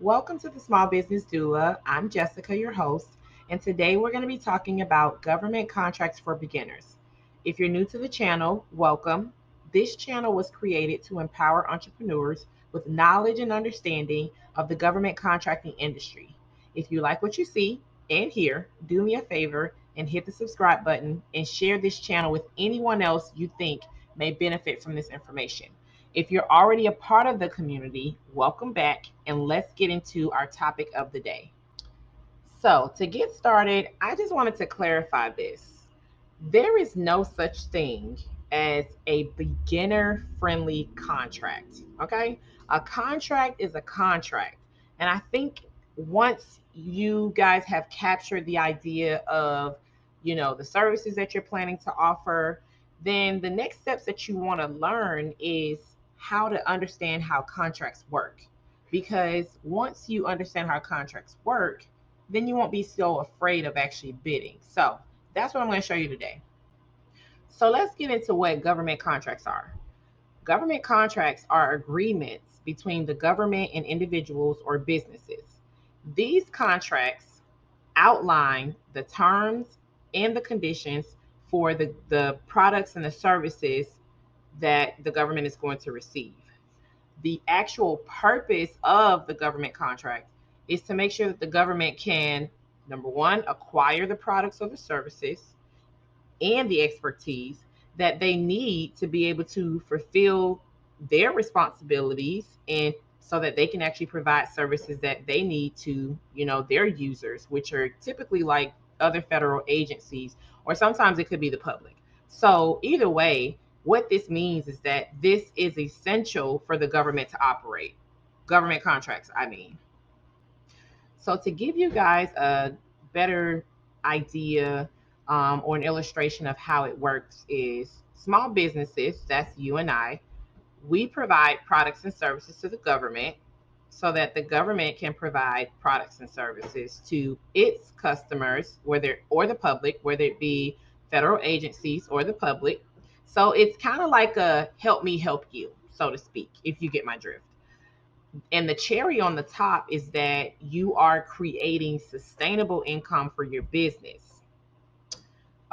Welcome to the Small Business Doula. I'm Jessica, your host, and today we're going to be talking about government contracts for beginners. If you're new to the channel, welcome. This channel was created to empower entrepreneurs with knowledge and understanding of the government contracting industry. If you like what you see and hear, do me a favor and hit the subscribe button and share this channel with anyone else you think may benefit from this information. If you're already a part of the community, welcome back and let's get into our topic of the day. So, to get started, I just wanted to clarify this. There is no such thing as a beginner friendly contract. Okay? A contract is a contract. And I think once you guys have captured the idea of, the services that you're planning to offer, then the next steps that you want to learn is how to understand how contracts work. Because once you understand how contracts work, then you won't be so afraid of actually bidding. So that's what I'm going to show you today. So let's get into what government contracts are. Government contracts are agreements between the government and individuals or businesses. These contracts outline the terms and the conditions for the products and the services that the government is going to receive. The actual purpose of the government contract is to make sure that the government can, number one, acquire the products or the services and the expertise that they need to be able to fulfill their responsibilities and so that they can actually provide services that they need to, their users, which are typically like other federal agencies, or sometimes it could be the public. So either way, what this means is that this is essential for the government to operate. Government contracts, I mean. So to give you guys a better idea or an illustration of how it works is small businesses, that's you and I, we provide products and services to the government so that the government can provide products and services to its customers, whether or the public, whether it be federal agencies or the public. So it's kind of like a help me help you, so to speak, if you get my drift. And the cherry on the top is that you are creating sustainable income for your business.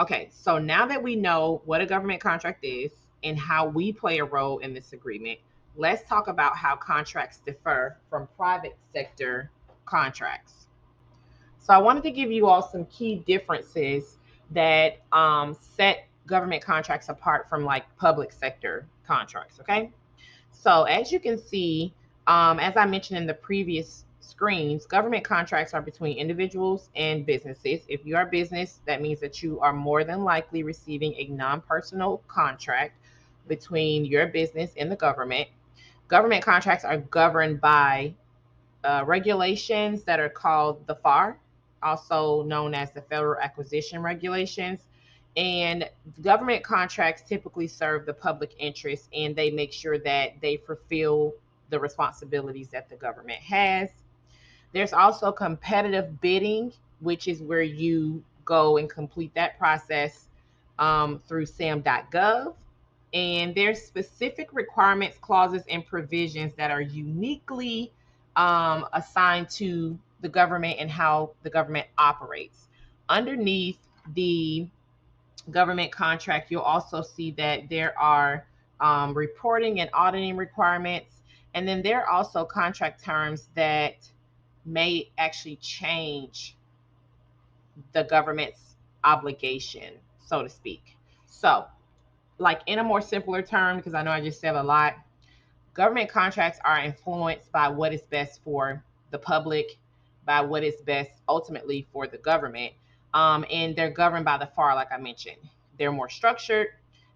Okay, so now that we know what a government contract is and how we play a role in this agreement, let's talk about how contracts differ from private sector contracts. So I wanted to give you all some key differences that set government contracts apart from like public sector contracts. Okay. So as you can see, as I mentioned in the previous screens, government contracts are between individuals and businesses. If you are a business, that means that you are more than likely receiving a non-personal contract between your business and the government. Government contracts are governed by regulations that are called the FAR, also known as the Federal Acquisition Regulations. And government contracts typically serve the public interest and they make sure that they fulfill the responsibilities that the government has. There's also competitive bidding, which is where you go and complete that process through SAM.gov. And there's specific requirements, clauses, and provisions that are uniquely assigned to the government and how the government operates. Underneath the government contract, you'll also see that there are reporting and auditing requirements. And then there are also contract terms that may actually change the government's obligation, so to speak. So, like in a more simpler term, because I know I just said a lot, government contracts are influenced by what is best for the public, by what is best ultimately for the government. And they're governed by the FAR, like I mentioned. They're more structured,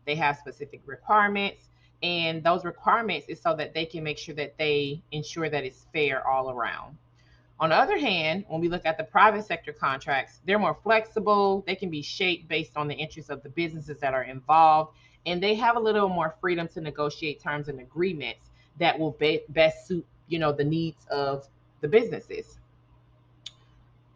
they have specific requirements, and those requirements is so that they can make sure that they ensure that it's fair all around. On the other hand, when we look at the private sector contracts, they're more flexible. They can be shaped based on the interests of the businesses that are involved, and they have a little more freedom to negotiate terms and agreements that will best suit, the needs of the businesses.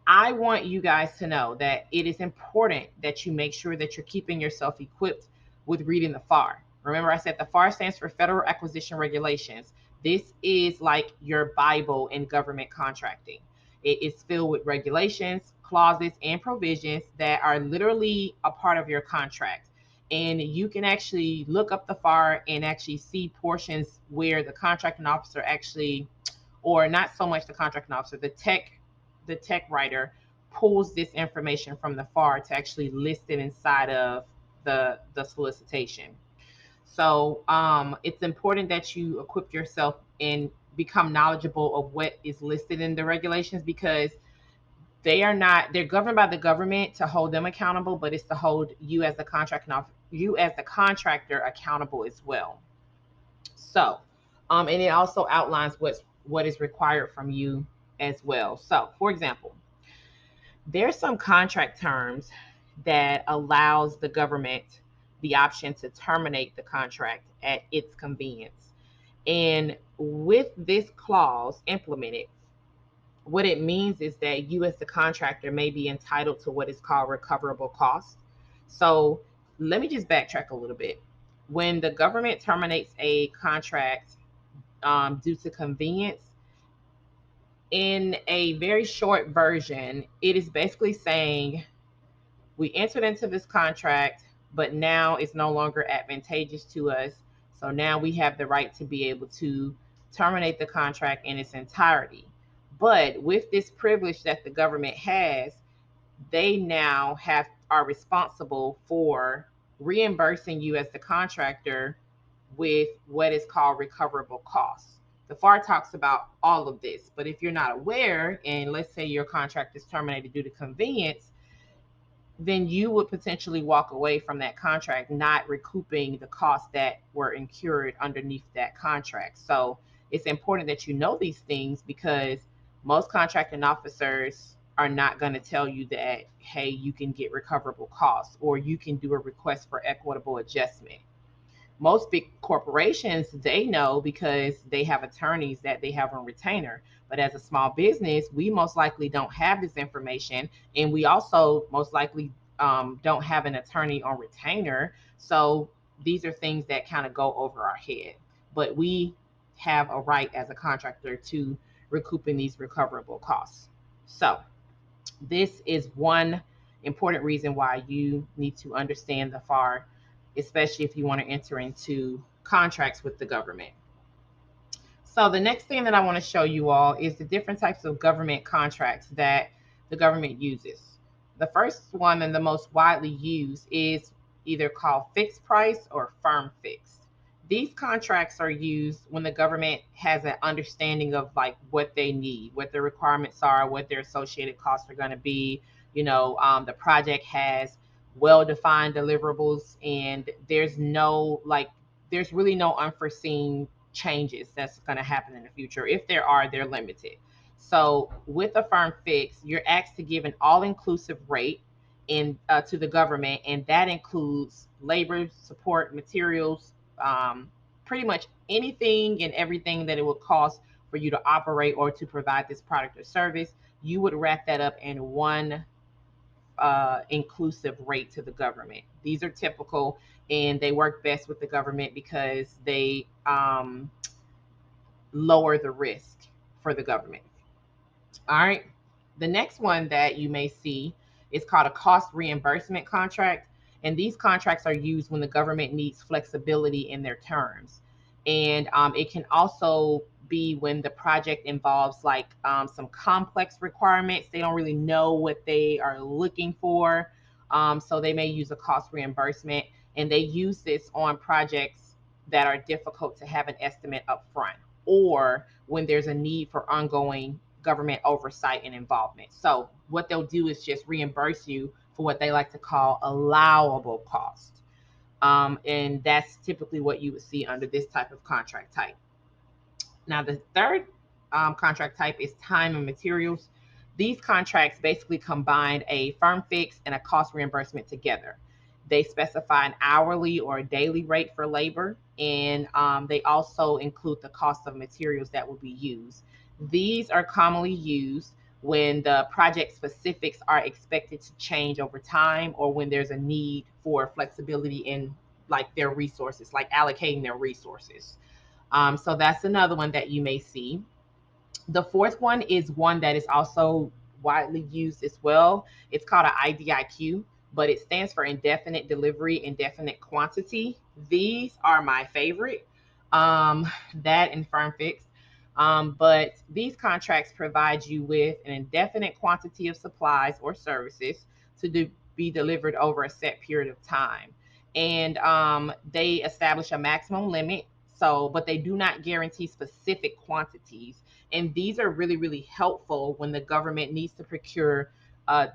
I want you guys to know that it is important that you make sure that you're keeping yourself equipped with reading the FAR. Remember, I said the FAR stands for Federal Acquisition Regulations. This is like your Bible in government contracting. It is filled with regulations, clauses, and provisions that are literally a part of your contract. And you can actually look up the FAR and actually see portions where the contracting officer actually, or not so much the contracting officer, the tech writer pulls this information from the FAR to actually list it inside of the solicitation. So it's important that you equip yourself and become knowledgeable of what is listed in the regulations, because they're governed by the government to hold them accountable, but it's to hold you as the contractor accountable as well. So and it also outlines what is required from you as well. So for example, there's some contract terms that allows the government the option to terminate the contract at its convenience. And with this clause implemented, what it means is that you as the contractor may be entitled to what is called recoverable costs. So let me just backtrack a little bit. When the government terminates a contract due to convenience, in a very short version, it is basically saying we entered into this contract, but now it's no longer advantageous to us. So now we have the right to be able to terminate the contract in its entirety. But with this privilege that the government has, they now have are responsible for reimbursing you as the contractor with what is called recoverable costs. The FAR talks about all of this, but if you're not aware, and let's say your contract is terminated due to convenience, then you would potentially walk away from that contract not recouping the costs that were incurred underneath that contract. So it's important that you know these things, because most contracting officers are not going to tell you that, hey, you can get recoverable costs or you can do a request for equitable adjustment. Most big corporations, they know because they have attorneys that they have on retainer. But as a small business, we most likely don't have this information, and we also most likely don't have an attorney on retainer. So these are things that kind of go over our head, but we have a right as a contractor to recouping these recoverable costs. So this is one important reason why you need to understand the FAR, especially if you want to enter into contracts with the government. So the next thing that I want to show you all is the different types of government contracts that the government uses. The first one and the most widely used is either called fixed price or firm fixed. These contracts are used when the government has an understanding of like what they need, what their requirements are, what their associated costs are going to be. The project has well-defined deliverables, and there's really no unforeseen changes that's going to happen in the future. If there are, they're limited. So with a firm fix, you're asked to give an all-inclusive rate to the government, and that includes labor, support, materials, pretty much anything and everything that it would cost for you to operate or to provide this product or service. You would wrap that up in one inclusive rate to the government. These are typical, and they work best with the government because they lower the risk for the government. All right. The next one that you may see is called a cost reimbursement contract. And these contracts are used when the government needs flexibility in their terms. And it can also be when the project involves like some complex requirements. They don't really know what they are looking for. So they may use a cost reimbursement. And they use this on projects that are difficult to have an estimate up front, or when there's a need for ongoing government oversight and involvement. So what they'll do is just reimburse you for what they like to call allowable cost. And that's typically what you would see under this type of contract type. Now, the third contract type is time and materials. These contracts basically combine a firm fix and a cost reimbursement together. They specify an hourly or a daily rate for labor, and they also include the cost of materials that will be used. These are commonly used when the project specifics are expected to change over time, or when there's a need for flexibility in like their resources, like allocating their resources. So that's another one that you may see. The fourth one is one that is also widely used as well. It's called an IDIQ, but it stands for indefinite delivery, indefinite quantity. These are my favorite, that and firm fix. But these contracts provide you with an indefinite quantity of supplies or services be delivered over a set period of time. And they establish a maximum limit. So, but they do not guarantee specific quantities. And these are really, really helpful when the government needs to procure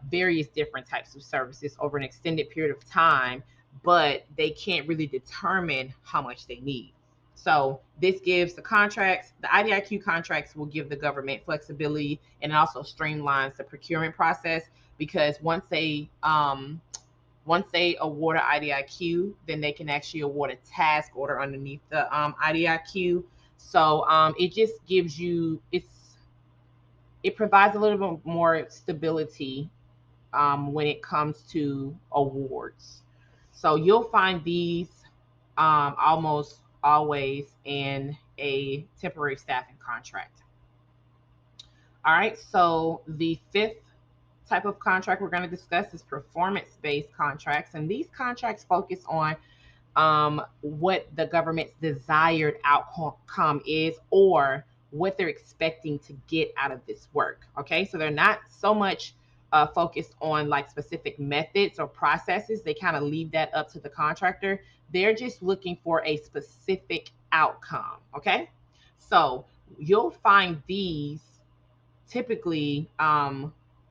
various different types of services over an extended period of time, but they can't really determine how much they need. So this gives the IDIQ contracts will give the government flexibility, and it also streamlines the procurement process, because once they award an IDIQ, then they can actually award a task order underneath the IDIQ. So it just gives you it provides a little bit more stability when it comes to awards. So you'll find these almost always in a temporary staffing contract. All right, so the fifth type of contract we're going to discuss is performance based contracts. And these contracts focus on what the government's desired outcome is, or what they're expecting to get out of this work. Okay, so they're not so much focused on like specific methods or processes. They kind of leave that up to the contractor. They're just looking for a specific outcome. Okay, so you'll find these typically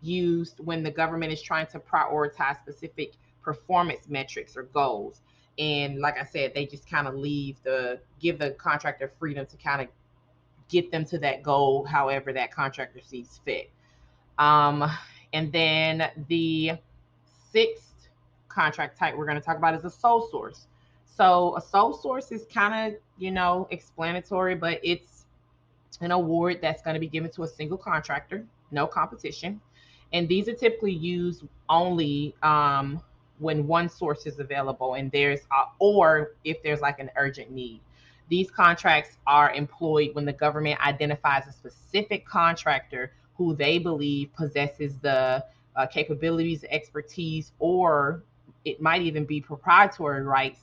used when the government is trying to prioritize specific performance metrics or goals. And like I said, they just kind of give the contractor freedom to kind of get them to that goal however that contractor sees fit. Um, and then the sixth contract type we're going to talk about is a sole source. So a sole source is kind of, explanatory, but it's an award that's going to be given to a single contractor, no competition. And these are typically used only when one source is available and or if there's like an urgent need. These contracts are employed when the government identifies a specific contractor who they believe possesses the capabilities, expertise, or it might even be proprietary rights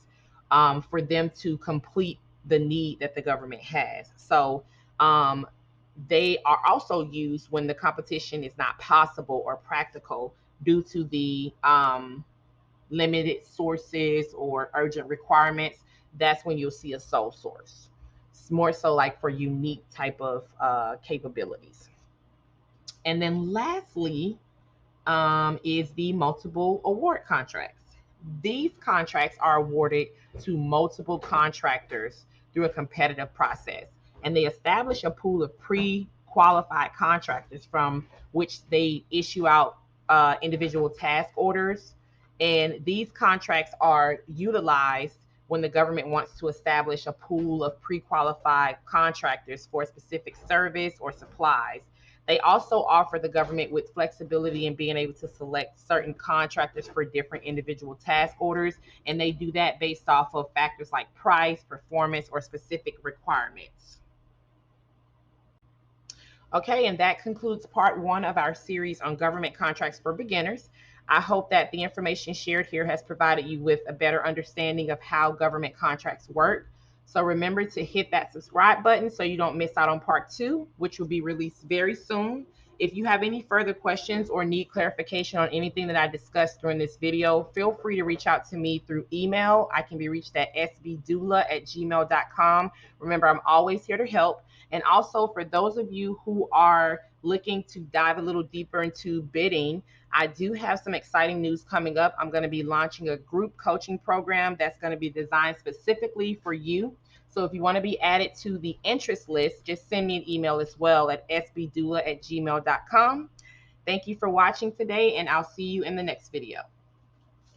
for them to complete the need that the government has. So um, they are also used when the competition is not possible or practical due to the limited sources or urgent requirements. That's when you'll see a sole source. It's more so like for unique type of capabilities. And then lastly, is the multiple award contracts. These contracts are awarded to multiple contractors through a competitive process, and they establish a pool of pre-qualified contractors from which they issue out individual task orders. And these contracts are utilized when the government wants to establish a pool of pre-qualified contractors for a specific service or supplies. They also offer the government with flexibility in being able to select certain contractors for different individual task orders, and they do that based off of factors like price, performance, or specific requirements. Okay, and that concludes part one of our series on government contracts for beginners. I hope that the information shared here has provided you with a better understanding of how government contracts work. So remember to hit that subscribe button so you don't miss out on part two, which will be released very soon. If you have any further questions or need clarification on anything that I discussed during this video, feel free to reach out to me through email. I can be reached at sbdoula@gmail.com. Remember, I'm always here to help. And also, for those of you who are looking to dive a little deeper into bidding, I do have some exciting news coming up. I'm going to be launching a group coaching program that's going to be designed specifically for you. So if you want to be added to the interest list, just send me an email as well at sbdoula@gmail.com. Thank you for watching today, and I'll see you in the next video.